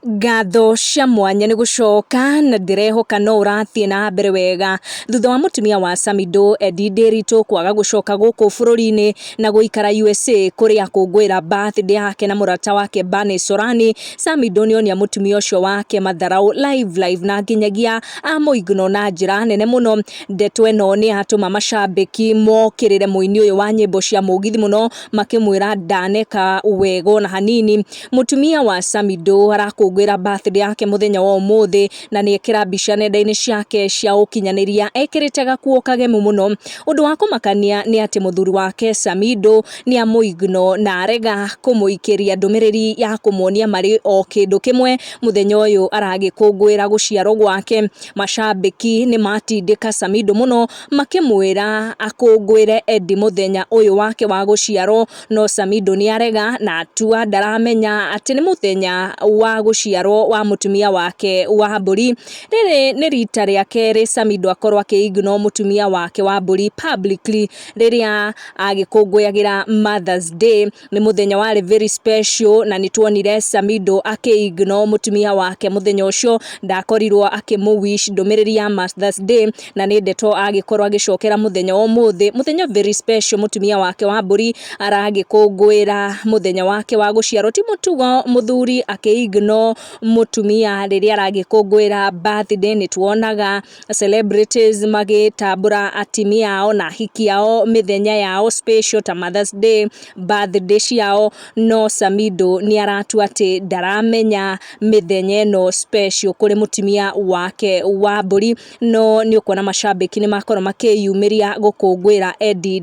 Ngatho cia mwanya ni gucoka na ndirehoka no urathie na mbere wega thutha wa mutumia wa Samidoh Edday kwaga gucoka guku bururi-ini na guikara USA kuria kungwira birthday yake na murata wake Bane Sorani. Samidoh nionia mutumia ucio wake matharau live na nginyagia amuigno na njira nene muno. Ndeto eno ni atuma mashabiki mokirire muini uyu wa nyimbo cia mugithi muno makimwira ndaneka wego na hanini. Mutumia wa Samidoh arakungwira birthday yake muthenya wa umuthi na ni ekira mbica nenda-ini ciake cia ukinyaniria ekirite gakuo kagemu muno. Undu wa kumakania ni ati muthuri wake Samidoh ni amuigno na arega kumuikiria ndumiriri ya kumuonia mari o kindu kimwe muthenya uyu aragikungwira guciarwo gwake. Mashabiki ni matindika Samidoh muno makimwira akungwire Edday muthenya uyu wake wa guciarwo, no Samidoh ni arega na atua ndaramenya ati ni muthenya wa guciarwo wa mutumia wake wa mburi. Riri ni rita ria keri Samidoh akorwo akiigno mutumia wake wa mburi publicly riria agikungwiagira Mother's Day. Ni muthenya wari very special na nituonire Samidoh akiigno mutumia wake muthenya ucio, ndakorirwo akimuwish ndumiriri ya Mother's Day na ni ndeto agikorwo agicokera muthenya wa umuthi, muthenya very special mutumia wake wa mburi aragikungwira muthenya wake wa guciarwo. Ti mutugo muthuri akiigno mutumia riria aragikungwira birthday. Ni tuonaga celebrities magitambura atimia ao na hiki ao mithenya yao special ta Mother's Day, birthday ciao, no Samidoh ni aratua ati ndaramenya mithenya eno special kuri mutumia wake wa mburi. No ni ukona mashabiki ni makorwo makiyumiria gukungwira Edday,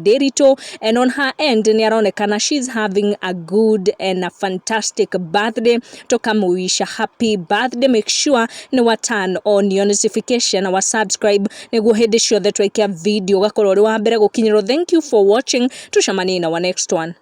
and on her end ni aronekana she's having a good and a fantastic birthday. Tukamuisha happy birthday. Make sure ni wa turn on your notification na wa subscribe niguo hindi ciothe twaikia video gakorwo ri wa mbere gukinyirwo. Thank you for watching. Tucemanie na wa next one.